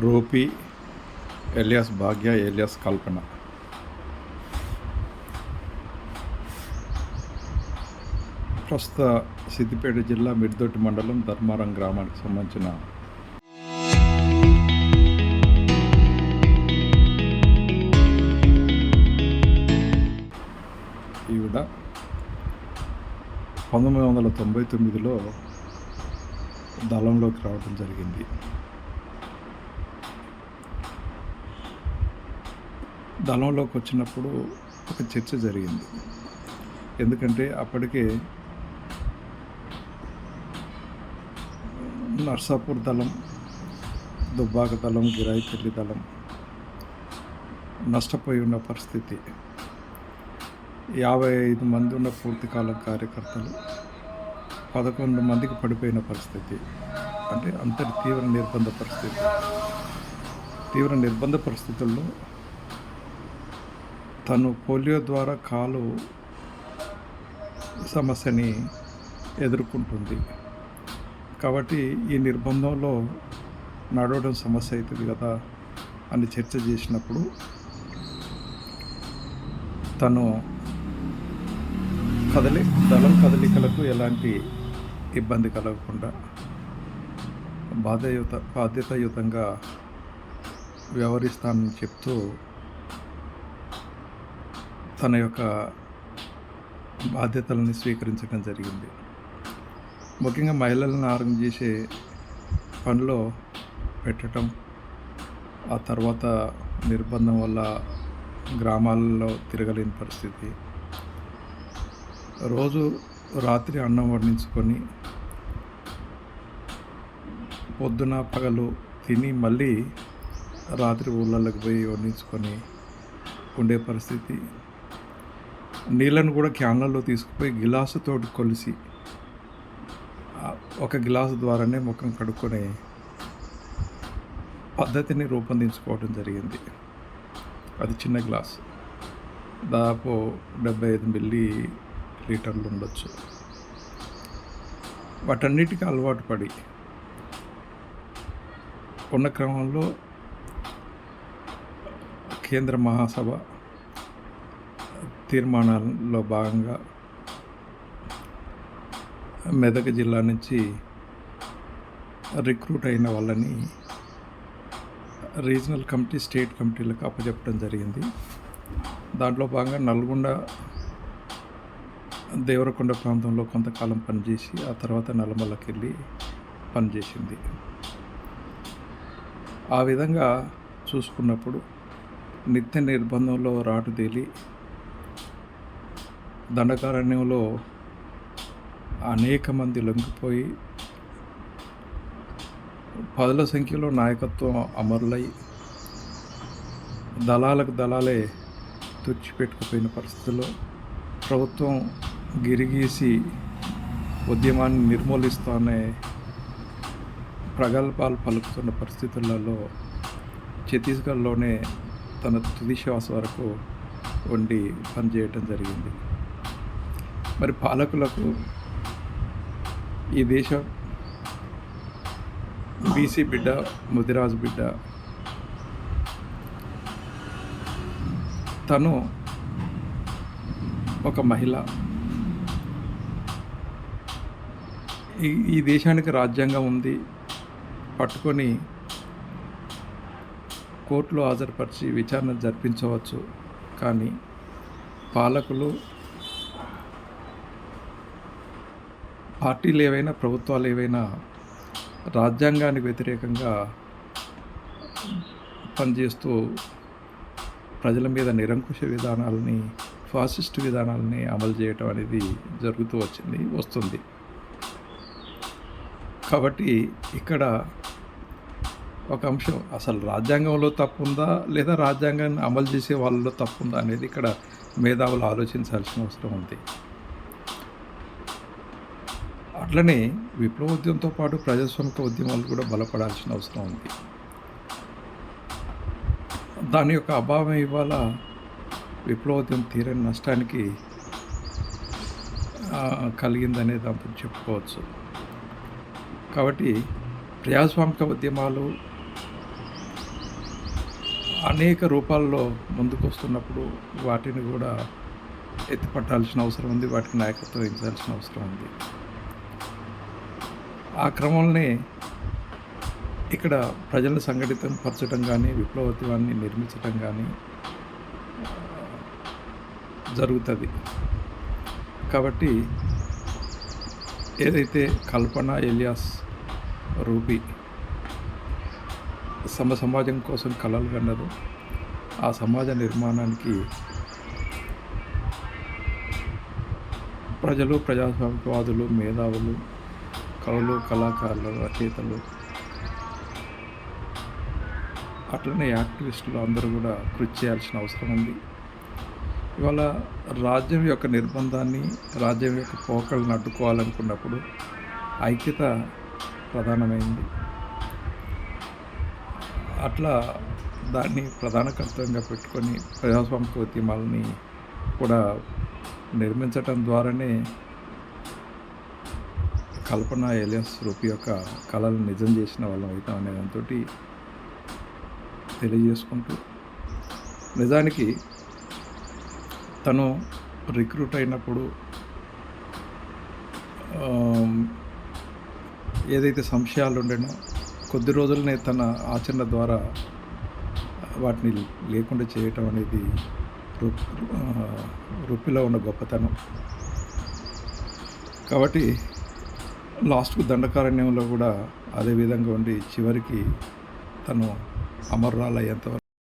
Rupee alias భాగ్య alias కల్పన. ప్రస్తుత సిద్దిపేట జిల్లా మిర్దొడ్డి మండలం ధర్మారం గ్రామానికి సంబంధించిన ఈవిడ 1999లో దళంలోకి రావడం జరిగింది. దళంలోకి వచ్చినప్పుడు ఒక చర్చ జరిగింది. ఎందుకంటే అప్పటికే నర్సాపూర్ దళం, దుబ్బాక దళం, గిరాయిపల్లి దళం నష్టపోయి ఉన్న పరిస్థితి. 55 మంది ఉన్న పూర్తికాలం కార్యకర్తలు 11 మందికి పడిపోయిన పరిస్థితి. అంటే అంతటి తీవ్ర నిర్బంధ పరిస్థితుల్లో తను పోలియో ద్వారా కాలు సమస్యని ఎదుర్కొంటుంది. కాబట్టి ఈ నిర్బంధంలో నడవడం సమస్య అవుతుంది కదా అని చర్చ చేసినప్పుడు తను దళం కదలికలకు ఎలాంటి ఇబ్బంది కలగకుండా బాధ్యతాయుతంగా వ్యవహరిస్తానని చెప్తూ తన యొక్క బాధ్యతలను స్వీకరించడం జరిగింది. ముఖ్యంగా మహిళలను ఆరోగ్యం చేసే పనిలో పెట్టడం, ఆ తర్వాత నిర్బంధం వల్ల గ్రామాలలో తిరగలేని పరిస్థితి, రోజు రాత్రి అన్నం వడ్డించుకొని పొద్దున పగలు తిని మళ్ళీ రాత్రి ఊళ్ళలోకి పోయి వడ్డించుకొని ఉండే పరిస్థితి. నీళ్ళను కూడా క్యాన్లలో తీసుకుపోయి గిలాసుతోటి కొలిసి ఒక గిలాసు ద్వారానే ముఖం కడుక్కునే పద్ధతిని రూపొందించుకోవడం జరిగింది. అది చిన్న గ్లాసు, దాదాపు 75 మిల్లీలీటర్లు ఉండొచ్చు. వాటన్నిటికీ అలవాటు పడి ఉన్న క్రమంలో కేంద్ర మహాసభ తీర్మానాల్లో భాగంగా మెదక్ జిల్లా నుంచి రిక్రూట్ అయిన వాళ్ళని రీజనల్ కమిటీ, స్టేట్ కమిటీలకు అప్పచెప్పడం జరిగింది. దాంట్లో భాగంగా నల్గొండ, దేవరకొండ ప్రాంతంలో కొంతకాలం పనిచేసి ఆ తర్వాత నల్లమల్లకి వెళ్ళి పనిచేసింది. ఆ విధంగా చూసుకున్నప్పుడు నిత్య నిర్బంధంలో రాటుదేలి దండకారణ్యంలో అనేక మంది లొంగిపోయి పదుల సంఖ్యలో నాయకత్వం అమరులై దళాలే తుడిచిపెట్టుకుపోయిన పరిస్థితుల్లో ప్రభుత్వం గిరిగీసి ఉద్యమాన్ని నిర్మూలిస్తానే ప్రగల్భాలు పలుకుతున్న పరిస్థితులలో ఛత్తీస్గఢ్లోనే తన తుది శ్వాస వరకు వండి పనిచేయటం జరిగింది. మరి పాలకులకు ఈ దేశం బీసీ బిడ్డ, ముదిరాజు బిడ్డ, తను ఒక మహిళ, ఈ దేశానికి రాజ్యాంగం ఉంది, పట్టుకొని కోర్టులో హాజరుపరిచి విచారణ జరిపించవచ్చు. కానీ పాలకులు, పార్టీలు ఏవైనా, ప్రభుత్వాలు ఏవైనా రాజ్యాంగానికి వ్యతిరేకంగా పనిచేస్తూ ప్రజల మీద నిరంకుశ విధానాలని, ఫాసిస్ట్ విధానాలని అమలు చేయటం అనేది వస్తుంది. కాబట్టి ఇక్కడ ఒక అంశం, అసలు రాజ్యాంగంలో తప్పు ఉందా లేదా రాజ్యాంగాన్ని అమలు చేసే వాళ్ళలో తప్పు ఉందా అనేది ఇక్కడ మేధావులు ఆలోచించాల్సిన అవసరం ఉంది. అట్లనే విప్లవోద్యమంతో పాటు ప్రజాస్వామిక ఉద్యమాలు కూడా బలపడాల్సిన అవసరం ఉంది. దాని యొక్క అభావం ఇవాళ విప్లవోద్యమం తీరని నష్టానికి కలిగిందనే దాంతో చెప్పుకోవచ్చు. కాబట్టి ప్రజాస్వామిక ఉద్యమాలు అనేక రూపాల్లో ముందుకొస్తున్నప్పుడు వాటిని గూడా ఎత్తిపట్టాల్సిన అవసరం ఉంది. వాటికి నాయకత్వం వహించాల్సిన అవసరం ఉంది. ఆ క్రమంలోనే ఇక్కడ ప్రజలను సంఘటితం పరచడం గానీ, విప్లవోద్యమాన్ని నిర్మించటం గానీ జరుగుతది. కాబట్టి ఏదైతే కల్పన ఎలియాస్ రూపి సమాజం కోసం కలలు కన్నదో, ఆ సమాజ నిర్మాణానికి ప్రజలు, ప్రజాస్వామికవాదులు, మేధావులు, కవులు, కళాకారులు, రచయితలు, అట్లనే యాక్టివిస్టులు అందరూ కూడా కృషి చేయాల్సిన అవసరం ఉంది. ఇవాళ రాజ్యం యొక్క నిర్బంధాన్ని, రాజ్యం యొక్క పోకడలను అడ్డుకోవాలనుకున్నప్పుడు ఐక్యత ప్రధానమైంది. అట్లా దాన్ని ప్రధాన కర్తవ్యంగా పెట్టుకొని ప్రజాస్వామిక ఉద్యమాలని కూడా నిర్మించటం ద్వారానే కల్పన ఎలియాస్ రూపి యొక్క కళలను నిజం చేసిన వాళ్ళం అవుతాం అనే దాంతోటి తెలియజేసుకుంటూ, నిజానికి తను రిక్రూట్ అయినప్పుడు ఏదైతే సంశయాలు ఉండేనో కొద్ది రోజులనే తన ఆచరణ ద్వారా వాటిని లేకుండా చేయటం అనేది రూపిలో ఉన్న గొప్పతనం. కాబట్టి లాస్ట్‌కు దండకారణ్యంలో కూడా అదే విధంగా ఉండి చివరికి తను అమరురాలయ్యేంత